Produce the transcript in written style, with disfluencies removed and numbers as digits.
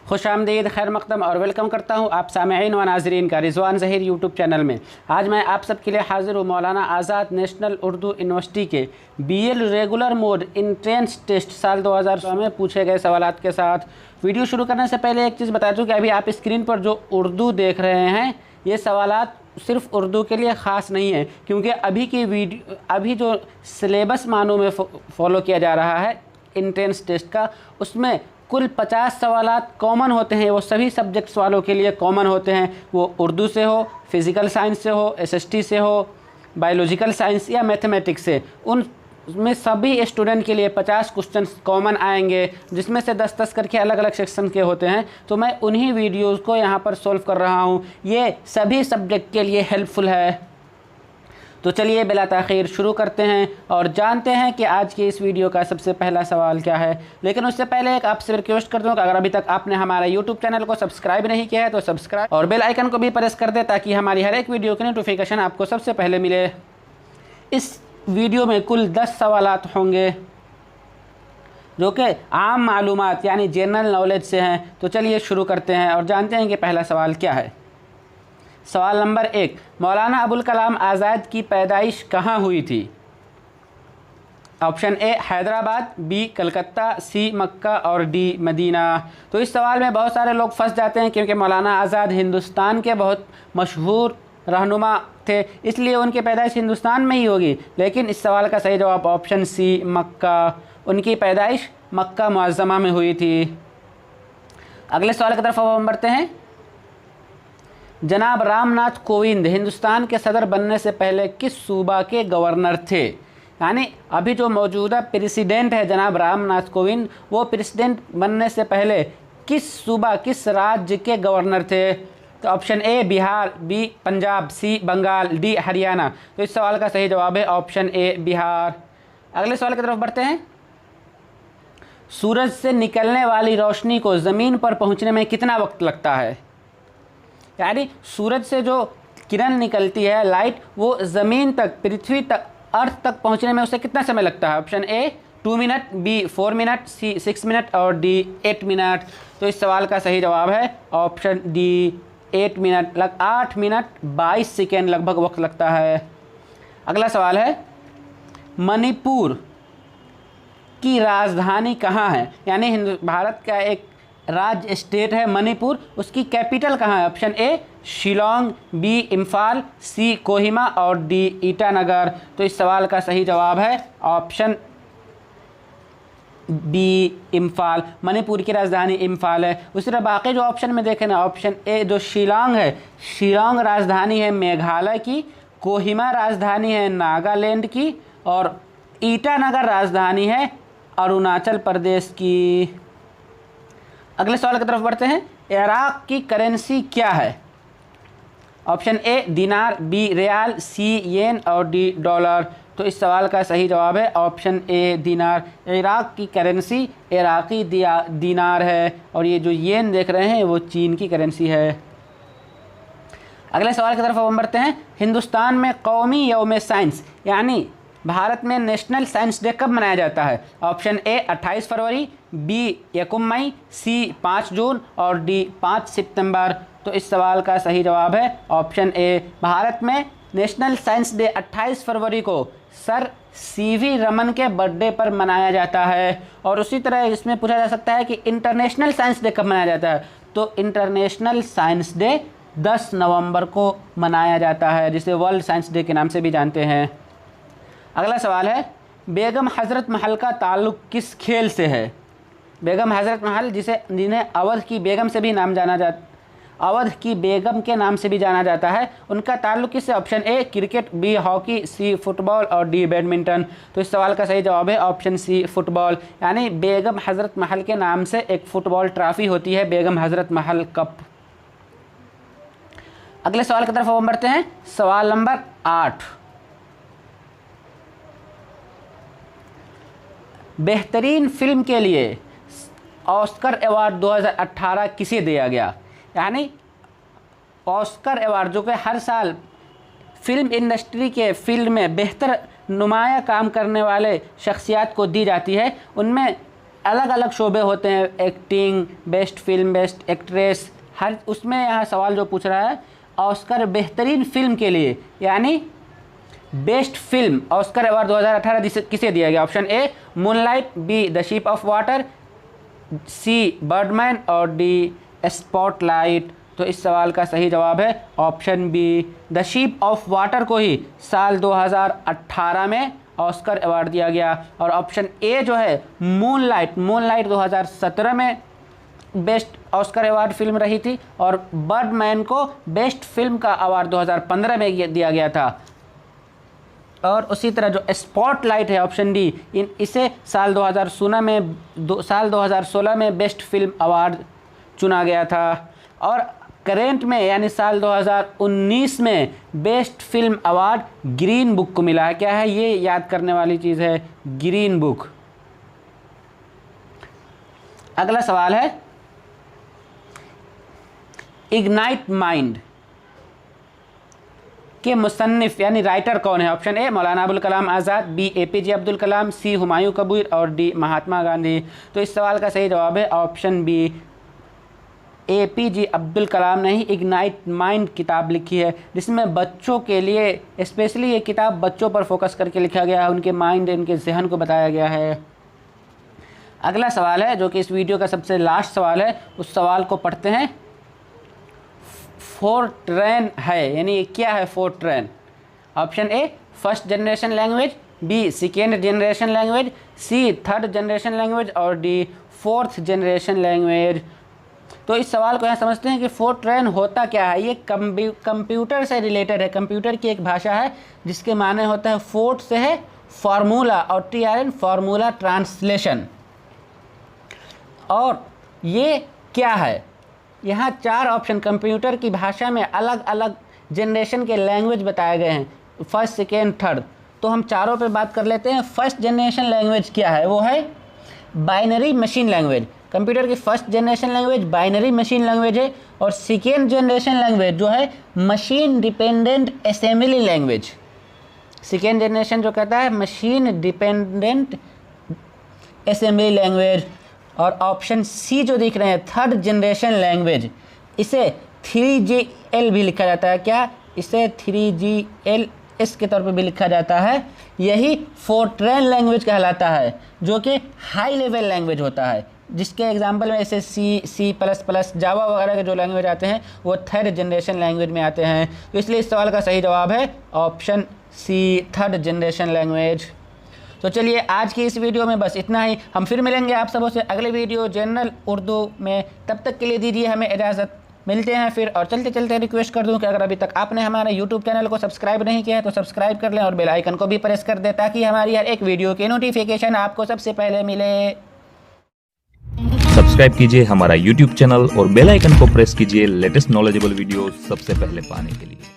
खुशामदीद, खैर मक़दम और वेलकम करता हूँ आप सामईन व नाज़रीन का रिज़वान ज़हीर यूट्यूब चैनल में। आज मैं आप सबके लिए हाज़िर हूँ मौलाना आज़ाद नेशनल उर्दू यूनिवर्सिटी के BL regular mode entrance test साल 2016 में पूछे गए सवालात के साथ। वीडियो शुरू करने से पहले एक चीज़ बता दूँ कि अभी आप स्क्रीन पर जो उर्दू देख रहे हैं ये सवालात सिर्फ उर्दू के लिए ख़ास नहीं है, क्योंकि अभी जो सिलेबस मानों में फॉलो किया जा रहा है इंट्रेंस टेस्ट का, उसमें कुल 50 सवालात कॉमन होते हैं। वो सभी सब्जेक्ट्स वालों के लिए कॉमन होते हैं, वो उर्दू से हो, फिज़िकल साइंस से हो, SST से हो, बायोलॉजिकल साइंस या मैथमेटिक्स से। उनमें सभी स्टूडेंट के लिए 50 क्वेश्चंस कॉमन आएंगे, जिसमें से 10-10 करके अलग अलग सेक्शन के होते हैं। तो मैं उन्हीं वीडियोज़ को यहाँ पर सॉल्व कर रहा हूँ। ये सभी सब्जेक्ट के लिए हेल्पफुल है। तो चलिए बिला ताख़ीर शुरू करते हैं और जानते हैं कि आज की इस वीडियो का सबसे पहला सवाल क्या है। लेकिन उससे पहले एक आपसे रिक्वेस्ट कर दूँ कि अगर अभी तक आपने हमारा यूट्यूब चैनल को सब्सक्राइब नहीं किया है तो सब्सक्राइब और बेल आइकन को भी प्रेस कर दे, ताकि हमारी हर एक वीडियो की नोटिफिकेशन आपको सबसे पहले मिले। इस वीडियो में कुल 10 सवालात होंगे जो कि आम मालूमात यानी जनरल नॉलेज से हैं। तो चलिए शुरू करते हैं और जानते हैं कि पहला सवाल क्या है। सवाल नंबर 1, मौलाना अबुल कलाम आज़ाद की पैदाइश कहाँ हुई थी? Option A Hyderabad, B Calcutta, C Mecca और डी मदीना। तो इस सवाल में बहुत सारे लोग फंस जाते हैं, क्योंकि मौलाना आज़ाद हिंदुस्तान के बहुत मशहूर रहनुमा थे, इसलिए उनकी पैदाइश हिंदुस्तान में ही होगी। लेकिन इस सवाल का सही जवाब ऑप्शन सी मक्का, उनकी पैदाइश मक्का मुअज़्ज़मा में हुई थी। अगले सवाल की तरफ हम बढ़ते हैं। जनाब रामनाथ कोविंद हिंदुस्तान के सदर बनने से पहले किस सूबा के गवर्नर थे? यानी अभी जो मौजूदा प्रेसिडेंट है जनाब रामनाथ कोविंद, वो प्रेसिडेंट बनने से पहले किस सूबा, किस राज्य के गवर्नर थे? तो option A Bihar, B Punjab, C Bengal, D Haryana. तो इस सवाल का सही जवाब है ऑप्शन ए बिहार। अगले सवाल की तरफ बढ़ते हैं। सूरज से निकलने वाली रोशनी को ज़मीन पर पहुंचने में कितना वक्त लगता है? यानी सूरज से जो किरण निकलती है लाइट, वो ज़मीन तक, पृथ्वी तक, अर्थ तक पहुंचने में उसे कितना समय लगता है? Option A 2 minute, B 4 minute, C 6 minute और डी 8 मिनट। तो इस सवाल का सही जवाब है option D 8 minute, 8 minute 22 second लगभग वक्त लगता है। अगला सवाल है, मणिपुर की राजधानी कहाँ है? यानी भारत का एक राज्य स्टेट है मणिपुर, उसकी कैपिटल कहाँ है? Option A Shillong, B Imphal, C Kohima और डी ईटानगर। तो इस सवाल का सही जवाब है ऑप्शन बी इम्फाल, मणिपुर की राजधानी इम्फाल है। उसी तरह बाकी जो ऑप्शन में देखें ना, ऑप्शन ए जो शिलोंग है, शिलोंग राजधानी है मेघालय की, कोहिमा राजधानी है नागालैंड की और ईटानगर राजधानी है अरुणाचल प्रदेश की। अगले सवाल की तरफ बढ़ते हैं। इराक़ की करेंसी क्या है? ऑप्शन ए दिनार, बी रियाल, सी येन और डी डॉलर। तो इस सवाल का सही जवाब है ऑप्शन ए दिनार। इराक़ की करेंसी इराक़ी दिनार है और ये जो येन देख रहे हैं वो चीन की करेंसी है। अगले सवाल की तरफ हम बढ़ते हैं। हिंदुस्तान में कौमी यौम साइंस यानी भारत में नेशनल साइंस डे कब मनाया जाता है? ऑप्शन ए 28 फरवरी, बी 1 मई, सी 5 जून और डी 5 सितंबर। तो इस सवाल का सही जवाब है ऑप्शन ए। भारत में नेशनल साइंस डे 28 फरवरी को सर CV रमन के बर्थडे पर मनाया जाता है। और उसी तरह इसमें पूछा जा सकता है कि इंटरनेशनल साइंस डे कब मनाया जाता है? तो इंटरनेशनल साइंस डे 10 नवंबर को मनाया जाता है, जिसे वर्ल्ड साइंस डे के नाम से भी जानते हैं। अगला सवाल है, बेगम हज़रत महल का ताल्लुक़ किस खेल से है? बेगम हज़रत महल जिन्हें अवध की बेगम से भी अवध की बेगम के नाम से भी जाना जाता है, उनका ताल्लुक़ किससे? Option A cricket, B hockey, C football और डी बैडमिंटन। तो इस सवाल का सही जवाब है ऑप्शन सी फुटबॉल। यानी बेगम हज़रत महल के नाम से एक फ़ुटबॉल ट्रॉफ़ी होती है, बेगम हज़रत महल कप। अगले सवाल की तरफ हम बढ़ते हैं। सवाल नंबर 8, बेहतरीन फिल्म के लिए ऑस्कर अवार्ड 2018 किसे दिया गया? यानी ऑस्कर अवार्ड जो कि हर साल फिल्म इंडस्ट्री के फील्ड में बेहतर नुमाया काम करने वाले शख्सियात को दी जाती है, उनमें अलग अलग शोबे होते हैं, acting, best film, best actress, हर उसमें यहाँ सवाल जो पूछ रहा है ऑस्कर बेहतरीन फिल्म के लिए, यानी बेस्ट फिल्म ऑस्कर अवार्ड 2018 किसे दिया गया? Option A moonlight, B the ship of water, C birdman और डी स्पॉटलाइट। तो इस सवाल का सही जवाब है option B, the ship of water को ही साल 2018 में ऑस्कर अवार्ड दिया गया। और ऑप्शन ए जो है मूनलाइट 2017 में बेस्ट ऑस्कर अवार्ड फिल्म रही थी, और बर्डमैन को बेस्ट फिल्म का अवार्ड 2015 में दिया गया था। और उसी तरह जो स्पॉटलाइट है ऑप्शन डी, इसे साल 2016 में बेस्ट फिल्म अवार्ड चुना गया था। और करेंट में यानी साल 2019 में best film award green book को मिला है। क्या है ये? याद करने वाली चीज़ है, ग्रीन बुक। अगला सवाल है इग्नाइट माइंड के मुसन्निफ यानी राइटर कौन है? ऑप्शन ए मौलाना अबुल कलाम आज़ाद, बी APJ अब्दुल कलाम, सी हुमायूं कबीर और डी महात्मा गांधी। तो इस सवाल का सही जवाब है option B, APJ Abdul Kalam ने ही इग्नाइट माइंड किताब लिखी है, जिसमें बच्चों के लिए स्पेशली ये किताब बच्चों पर फोकस करके लिखा गया है, उनके माइंड, उनके जहन को बताया गया है। अगला सवाल है जो कि इस वीडियो का सबसे लास्ट सवाल है, उस सवाल को पढ़ते हैं। फोर्ट्रैन है यानी क्या है Fortran? Option A first generation language, B second generation language, C third generation language और डी फोर्थ जनरेशन लैंग्वेज। तो इस सवाल को यहाँ समझते हैं कि फोर्ट्रैन होता क्या है। ये कंप्यूटर से रिलेटेड है, कंप्यूटर की एक भाषा है जिसके माने होता है फोर्ट से है फार्मूला और TRN फार्मूला ट्रांसलेशन। और ये क्या है? यहाँ 4 ऑप्शन कंप्यूटर की भाषा में अलग अलग जनरेशन के लैंग्वेज बताए गए हैं, फर्स्ट सेकेंड थर्ड। तो हम चारों पे बात कर लेते हैं। फर्स्ट जनरेशन लैंग्वेज क्या है? वो है बाइनरी मशीन लैंग्वेज। कंप्यूटर की first generation language binary machine language है। और सेकेंड जनरेशन लैंग्वेज जो है machine dependent assembly language. Second generation जो कहता है मशीन डिपेंडेंट असेंबली लैंग्वेज। और ऑप्शन सी जो दिख रहे हैं थर्ड जनरेशन लैंग्वेज, इसे 3GL भी लिखा जाता है। क्या? इसे 3GLS के तौर पे भी लिखा जाता है। यही फोर्ट्रैन लैंग्वेज कहलाता है, जो कि हाई लेवल लैंग्वेज होता है, जिसके एग्जांपल में ऐसे C++, जावा वगैरह के जो लैंग्वेज आते हैं वो थर्ड जनरेशन लैंग्वेज में आते हैं। तो इसलिए इस सवाल का सही जवाब है option C, third generation language. तो चलिए आज की इस वीडियो में बस इतना ही। हम फिर मिलेंगे आप सबों से अगले वीडियो जनरल उर्दू में। तब तक के लिए दीजिए हमें इजाज़त, मिलते हैं फिर। और चलते चलते रिक्वेस्ट कर दूं कि अगर अभी तक आपने हमारे यूट्यूब चैनल को सब्सक्राइब नहीं किया है तो सब्सक्राइब कर लें और बेल आइकन को भी प्रेस कर दें, ताकि हमारी हर एक वीडियो की नोटिफिकेशन आपको सबसे पहले मिले। सब्सक्राइब कीजिए हमारा YouTube चैनल और बेल आइकन को प्रेस कीजिए लेटेस्ट नॉलेजेबल वीडियो सबसे पहले पाने के लिए।